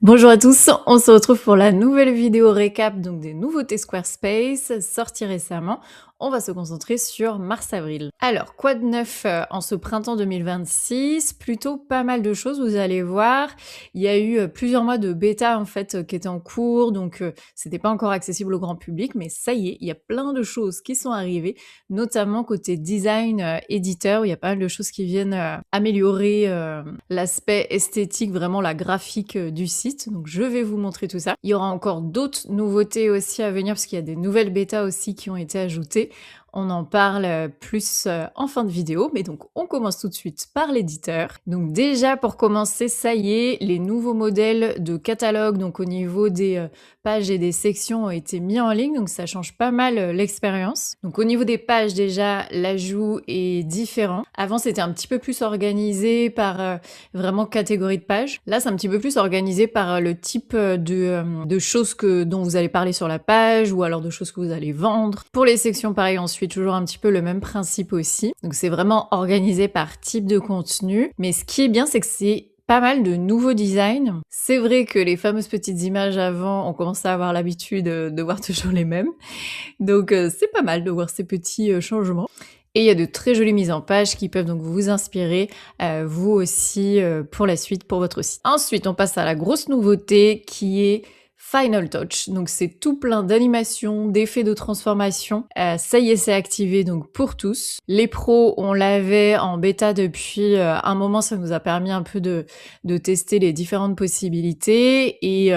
Bonjour à tous, on se retrouve pour la nouvelle vidéo récap donc des nouveautés Squarespace sorties récemment. On va se concentrer sur mars-avril. Alors, quoi de neuf en ce printemps 2026? Plutôt pas mal de choses, vous allez voir. Il y a eu plusieurs mois de bêta en fait qui étaient en cours, donc c'était pas encore accessible au grand public, mais ça y est, il y a plein de choses qui sont arrivées, notamment côté design éditeur, où il y a pas mal de choses qui viennent améliorer l'aspect esthétique, vraiment la graphique du site. Donc je vais vous montrer tout ça. Il y aura encore d'autres nouveautés aussi à venir parce qu'il y a des nouvelles bêtas aussi qui ont été ajoutées. On en parle plus en fin de vidéo, mais donc on commence tout de suite par l'éditeur. Donc déjà pour commencer, ça y est, les nouveaux modèles de catalogue, donc au niveau des pages et des sections ont été mis en ligne, donc ça change pas mal l'expérience. Donc au niveau des pages déjà, l'ajout est différent. Avant c'était un petit peu plus organisé par vraiment catégorie de pages. Là c'est un petit peu plus organisé par le type de choses dont vous allez parler sur la page ou alors de choses que vous allez vendre. Pour les sections pareil, on suit toujours un petit peu le même principe aussi. Donc c'est vraiment organisé par type de contenu. Mais ce qui est bien, c'est que c'est pas mal de nouveaux designs. C'est vrai que les fameuses petites images avant, on commence à avoir l'habitude de voir toujours les mêmes. Donc c'est pas mal de voir ces petits changements. Et il y a de très jolies mises en page qui peuvent donc vous inspirer, vous aussi, pour la suite, pour votre site. Ensuite, on passe à la grosse nouveauté qui est Final Touch. Donc c'est tout plein d'animations, d'effets de transformation. Ça y est, c'est activé donc pour tous. Les pros, on l'avait en bêta depuis un moment, ça nous a permis un peu de tester les différentes possibilités. Et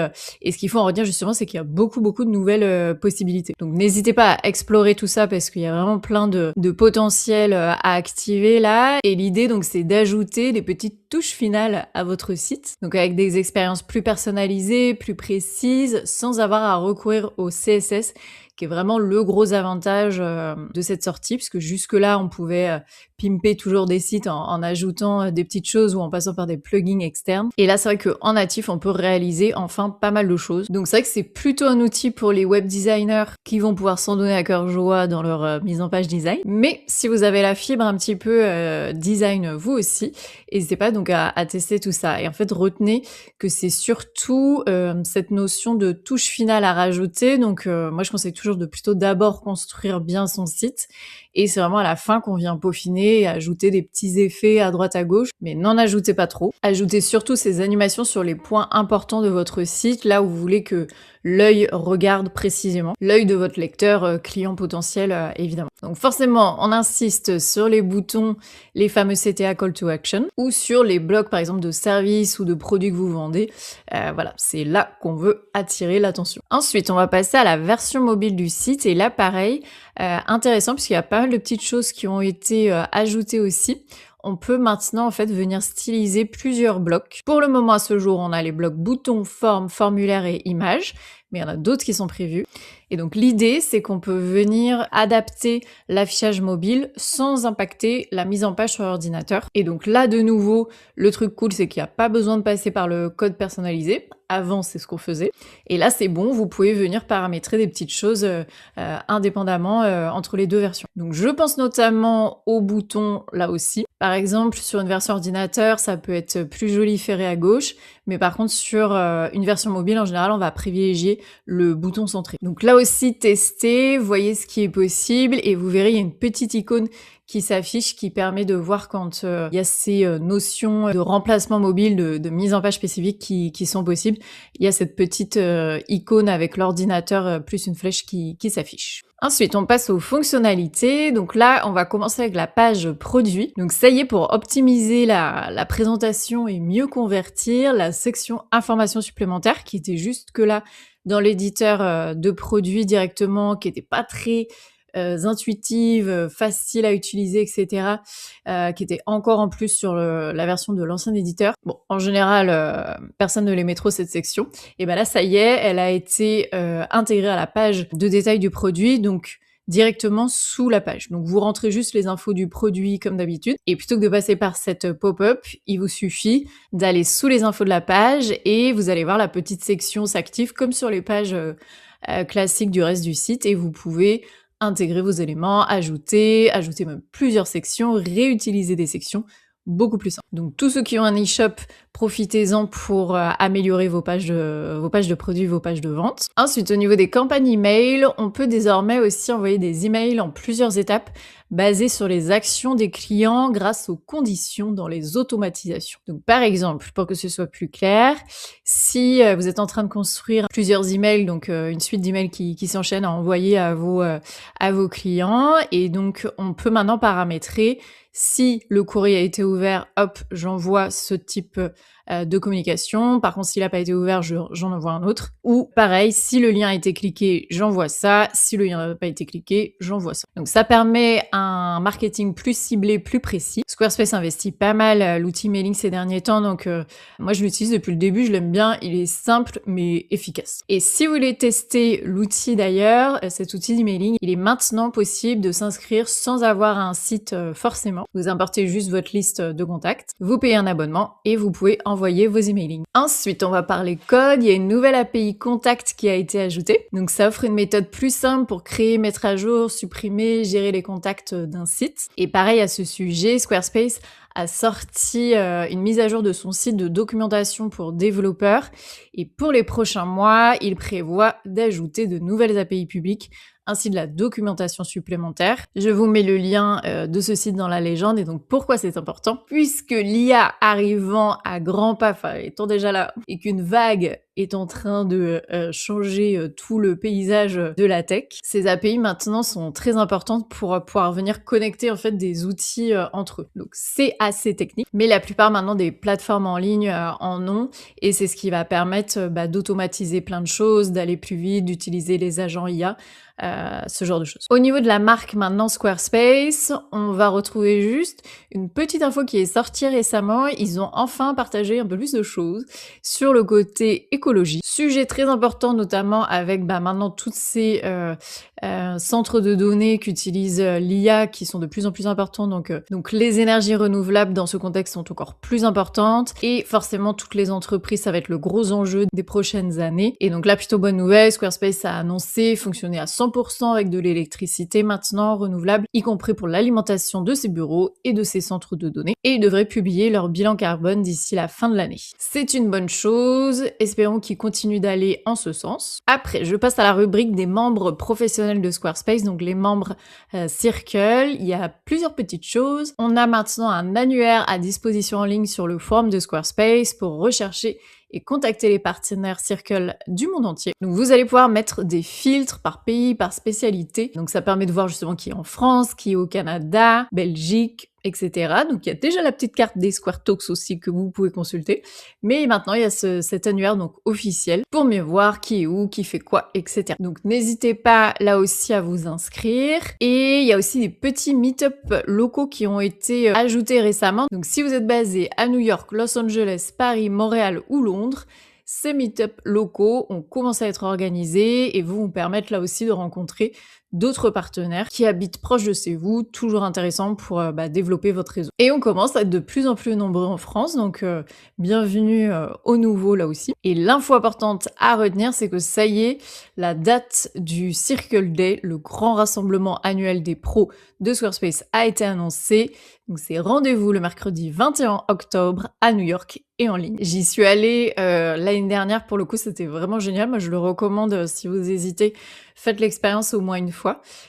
ce qu'il faut en retenir justement, c'est qu'il y a beaucoup de nouvelles possibilités. Donc n'hésitez pas à explorer tout ça parce qu'il y a vraiment plein de potentiel à activer là. Et l'idée donc c'est d'ajouter des petites touches finales à votre site. Donc avec des expériences plus personnalisées, plus précises, sans avoir à recourir au CSS, qui est vraiment le gros avantage de cette sortie, puisque jusque-là, on pouvait pimper toujours des sites en ajoutant des petites choses ou en passant par des plugins externes. Et là, c'est vrai qu'en natif, on peut réaliser enfin pas mal de choses. Donc c'est vrai que c'est plutôt un outil pour les web designers qui vont pouvoir s'en donner à cœur joie dans leur mise en page design. Mais si vous avez la fibre un petit peu design vous aussi, n'hésitez pas donc à tester tout ça. Et en fait, retenez que c'est surtout cette notion de touche finale à rajouter. Donc moi, je conseille toujours de plutôt d'abord construire bien son site. Et c'est vraiment à la fin qu'on vient peaufiner et ajouter des petits effets à droite à gauche. Mais n'en ajoutez pas trop. Ajoutez surtout ces animations sur les points importants de votre site, là où vous voulez que l'œil regarde précisément. L'œil de votre lecteur client potentiel, évidemment. Donc forcément, on insiste sur les boutons, les fameux CTA Call to Action, ou sur les blocs, par exemple, de services ou de produits que vous vendez. Voilà, c'est là qu'on veut attirer l'attention. Ensuite, on va passer à la version mobile du site. Et là, pareil, intéressant, puisqu'il y a pas mal de petites choses qui ont été ajoutées aussi. On peut maintenant en fait venir styliser plusieurs blocs. Pour le moment à ce jour, on a les blocs boutons, formes, formulaires et images, mais il y en a d'autres qui sont prévus. Et donc l'idée, c'est qu'on peut venir adapter l'affichage mobile sans impacter la mise en page sur l'ordinateur. Et donc là, de nouveau, le truc cool, c'est qu'il n'y a pas besoin de passer par le code personnalisé. Avant, c'est ce qu'on faisait. Et là, c'est bon, vous pouvez venir paramétrer des petites choses indépendamment entre les deux versions. Donc je pense notamment aux boutons là aussi. Par exemple, sur une version ordinateur, ça peut être plus joli ferré à gauche, mais par contre, sur une version mobile, en général, on va privilégier le bouton centré. Donc là aussi, testez, voyez ce qui est possible, et vous verrez, il y a une petite icône qui s'affiche, qui permet de voir quand il y a ces notions de remplacement mobile, de mise en page spécifique qui sont possibles. Il y a cette petite icône avec l'ordinateur plus une flèche qui s'affiche. Ensuite, on passe aux fonctionnalités. Donc là, on va commencer avec la page produit. Donc ça y est, pour optimiser la présentation et mieux convertir, la section informations supplémentaires, qui était juste que là, dans l'éditeur de produits directement, qui était pas très intuitive, facile à utiliser, etc., qui était encore en plus sur la version de l'ancien éditeur. Bon, en général, personne ne l'aimait trop cette section. Et ben là, ça y est, elle a été intégrée à la page de détail du produit, donc directement sous la page. Donc vous rentrez juste les infos du produit comme d'habitude, et plutôt que de passer par cette pop-up, il vous suffit d'aller sous les infos de la page et vous allez voir la petite section s'active comme sur les pages classiques du reste du site, et vous pouvez intégrer vos éléments, ajouter même plusieurs sections, réutiliser des sections. beaucoup plus simple. Donc tous ceux qui ont un e-shop, profitez-en pour améliorer vos pages de produits, vos pages de vente. Ensuite, au niveau des campagnes email, on peut désormais aussi envoyer des emails en plusieurs étapes basées sur les actions des clients grâce aux conditions dans les automatisations. Donc par exemple, pour que ce soit plus clair, si vous êtes en train de construire plusieurs emails, donc une suite d'emails qui s'enchaînent à envoyer à vos clients, et donc on peut maintenant paramétrer si le courrier a été ouvert, hop, j'envoie ce type de communication. Par contre, s'il n'a pas été ouvert, j'en envoie un autre. Ou pareil, si le lien a été cliqué, j'envoie ça. Si le lien n'a pas été cliqué, j'envoie ça. Donc ça permet un marketing plus ciblé, plus précis. Squarespace investit pas mal l'outil mailing ces derniers temps, donc moi je l'utilise depuis le début, je l'aime bien. Il est simple mais efficace. Et si vous voulez tester l'outil d'ailleurs, cet outil d'emailing, il est maintenant possible de s'inscrire sans avoir un site forcément. Vous importez juste votre liste de contacts, vous payez un abonnement et vous pouvez envoyer vos emailings. Ensuite, on va parler code. Il y a une nouvelle API Contact qui a été ajoutée. Donc ça offre une méthode plus simple pour créer, mettre à jour, supprimer, gérer les contacts d'un site. Et pareil à ce sujet, Squarespace a sorti une mise à jour de son site de documentation pour développeurs. Et pour les prochains mois, il prévoit d'ajouter de nouvelles API publiques ainsi de la documentation supplémentaire. Je vous mets le lien de ce site dans la légende. Et donc pourquoi c'est important? Puisque l'IA arrivant à grands pas, enfin étant déjà là, et qu'une vague est en train de changer tout le paysage de la tech, ces API maintenant sont très importantes pour pouvoir venir connecter en fait des outils entre eux. Donc c'est assez technique, mais la plupart maintenant des plateformes en ligne en ont, et c'est ce qui va permettre d'automatiser plein de choses, d'aller plus vite, d'utiliser les agents IA, ce genre de choses. Au niveau de la marque maintenant Squarespace, on va retrouver juste une petite info qui est sortie récemment. Ils ont enfin partagé un peu plus de choses sur le côté écologie. Sujet très important notamment avec maintenant toutes ces centres de données qu'utilise l'IA qui sont de plus en plus importants. Donc les énergies renouvelables dans ce contexte sont encore plus importantes, et forcément toutes les entreprises, ça va être le gros enjeu des prochaines années. Et donc là, plutôt bonne nouvelle, Squarespace a annoncé fonctionner à 100% avec de l'électricité maintenant renouvelable, y compris pour l'alimentation de ses bureaux et de ses centres de données, et ils devraient publier leur bilan carbone d'ici la fin de l'année. C'est une bonne chose, espérons qu'ils continuent d'aller en ce sens. Après, je passe à la rubrique des membres professionnels de Squarespace, donc les membres Circle. Il y a plusieurs petites choses. On a maintenant un annuaire à disposition en ligne sur le forum de Squarespace pour rechercher et contacter les partenaires Circle du monde entier. Donc vous allez pouvoir mettre des filtres par pays, par spécialité. Donc ça permet de voir justement qui est en France, qui est au Canada, Belgique, etc. Donc il y a déjà la petite carte des Square Talks aussi que vous pouvez consulter. Mais maintenant il y a cet annuaire donc officiel pour mieux voir qui est où, qui fait quoi, etc. Donc n'hésitez pas là aussi à vous inscrire. Et il y a aussi des petits meet-up locaux qui ont été ajoutés récemment. Donc si vous êtes basé à New York, Los Angeles, Paris, Montréal ou Londres, ces meet-up locaux ont commencé à être organisés et vous permettent là aussi de rencontrer d'autres partenaires qui habitent proche de chez vous, toujours intéressant pour développer votre réseau. Et on commence à être de plus en plus nombreux en France, donc bienvenue aux nouveaux là aussi. Et l'info importante à retenir, c'est que ça y est, la date du Circle Day, le grand rassemblement annuel des pros de Squarespace, a été annoncée. Donc c'est rendez-vous le mercredi 21 octobre à New York et en ligne. J'y suis allée l'année dernière, pour le coup c'était vraiment génial. Moi je le recommande si vous hésitez, faites l'expérience au moins une fois.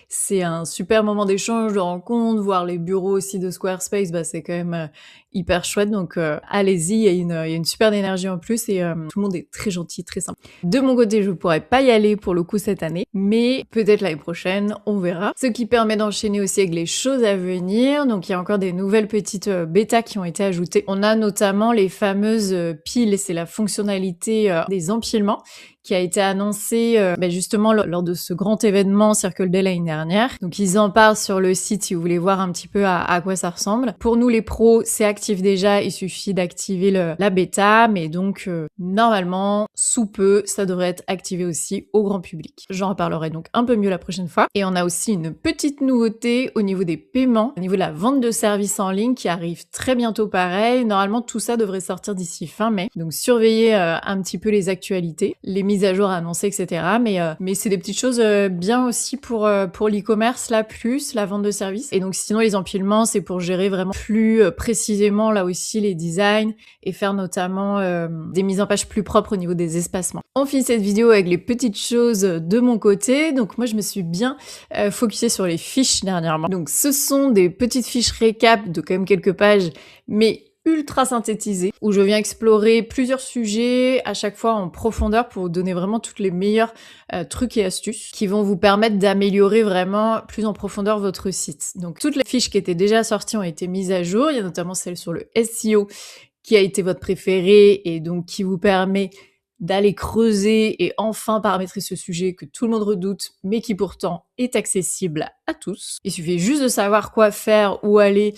C'est un super moment d'échange, de rencontre, voir les bureaux aussi de Squarespace, c'est quand même hyper chouette. Donc allez-y, il y a une super énergie en plus et tout le monde est très gentil, très sympa. De mon côté, je pourrais pas y aller pour le coup cette année, mais peut-être l'année prochaine, on verra. Ce qui permet d'enchaîner aussi avec les choses à venir. Donc il y a encore des nouvelles petites bêtas qui ont été ajoutées. On a notamment les fameuses piles, c'est la fonctionnalité des empilements qui a été annoncé justement lors de ce grand événement Circle Day l'année dernière. Donc ils en parlent sur le site si vous voulez voir un petit peu à quoi ça ressemble. Pour nous les pros, c'est actif déjà, il suffit d'activer la bêta, mais donc normalement, sous peu, ça devrait être activé aussi au grand public. J'en reparlerai donc un peu mieux la prochaine fois. Et on a aussi une petite nouveauté au niveau des paiements, au niveau de la vente de services en ligne qui arrive très bientôt pareil. Normalement, tout ça devrait sortir d'ici fin mai. Donc surveillez un petit peu les actualités, les mises à jour annoncées, etc. Mais c'est des petites choses bien aussi pour l'e-commerce, là, plus la vente de services. Et donc sinon, les empilements, c'est pour gérer vraiment plus précisément vraiment là aussi les designs et faire notamment des mises en page plus propres au niveau des espacements. On finit cette vidéo avec les petites choses de mon côté. Donc moi je me suis bien focusée sur les fiches dernièrement. Donc ce sont des petites fiches récap de quand même quelques pages, mais ultra synthétisées, où je viens explorer plusieurs sujets à chaque fois en profondeur pour vous donner vraiment toutes les meilleurs trucs et astuces qui vont vous permettre d'améliorer vraiment plus en profondeur votre site. Donc toutes les fiches qui étaient déjà sorties ont été mises à jour. Il y a notamment celle sur le SEO qui a été votre préféré et donc qui vous permet d'aller creuser et enfin paramétrer ce sujet que tout le monde redoute, mais qui pourtant est accessible à tous. Il suffit juste de savoir quoi faire, où aller,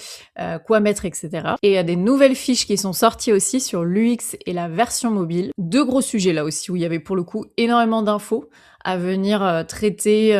quoi mettre, etc. Et il y a des nouvelles fiches qui sont sorties aussi sur l'UX et la version mobile. Deux gros sujets là aussi, où il y avait pour le coup énormément d'infos à venir traiter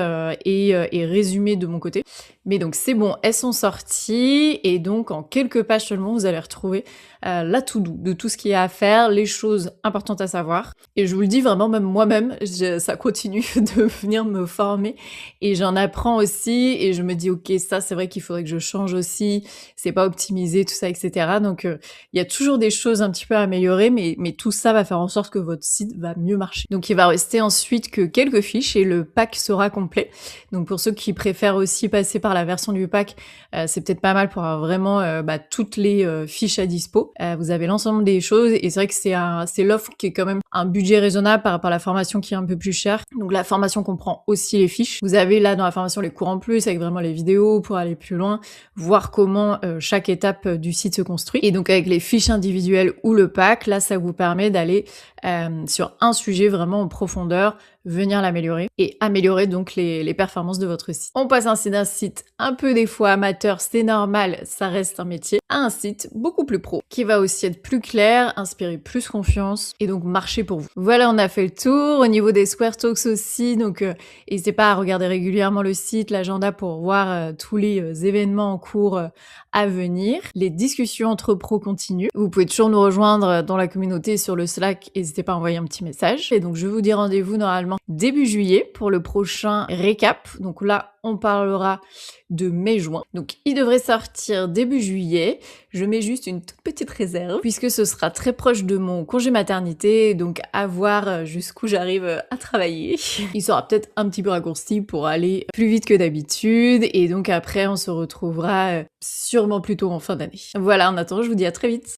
et résumer de mon côté. Mais donc c'est bon, elles sont sorties et donc en quelques pages seulement, vous allez retrouver la to-do de tout ce qu'il y a à faire, les choses importantes à savoir. Et je vous le dis vraiment, même moi-même, ça continue de venir me former et j'en apprends aussi et je me dis ok, ça c'est vrai qu'il faudrait que je change aussi, c'est pas optimisé, tout ça, etc. Donc il y a toujours des choses un petit peu à améliorer, mais tout ça va faire en sorte que votre site va mieux marcher. Donc il va rester ensuite que quelques fiches et le pack sera complet. Donc pour ceux qui préfèrent aussi passer par la version du pack, c'est peut-être pas mal pour avoir vraiment toutes les fiches à dispo. Vous avez l'ensemble des choses et c'est vrai que c'est l'offre qui est quand même un budget raisonnable par rapport à la formation qui est un peu plus chère. Donc la formation comprend aussi les fiches. Vous avez là dans la formation les cours en plus avec vraiment les vidéos pour aller plus loin, voir comment chaque étape du site se construit. Et donc avec les fiches individuelles ou le pack, là ça vous permet d'aller sur un sujet vraiment en profondeur, venir l'améliorer et améliorer donc les performances de votre site. On passe ainsi d'un site un peu des fois amateur, c'est normal, ça reste un métier, à un site beaucoup plus pro qui va aussi être plus clair, inspirer plus confiance et donc marcher pour vous. Voilà, on a fait le tour. Au niveau des Square Talks aussi, donc n'hésitez pas à regarder régulièrement le site, l'agenda pour voir tous les événements en cours à venir. Les discussions entre pros continuent. Vous pouvez toujours nous rejoindre dans la communauté sur le Slack, n'hésitez pas à envoyer un petit message. Et donc je vous dis rendez-vous normalement début juillet pour le prochain récap. Donc là, on parlera de mai-juin. Donc il devrait sortir début juillet. Je mets juste une toute petite réserve puisque ce sera très proche de mon congé maternité, donc à voir jusqu'où j'arrive à travailler. Il sera peut-être un petit peu raccourci pour aller plus vite que d'habitude et donc après on se retrouvera sûrement plutôt en fin d'année. Voilà, en attendant, je vous dis à très vite.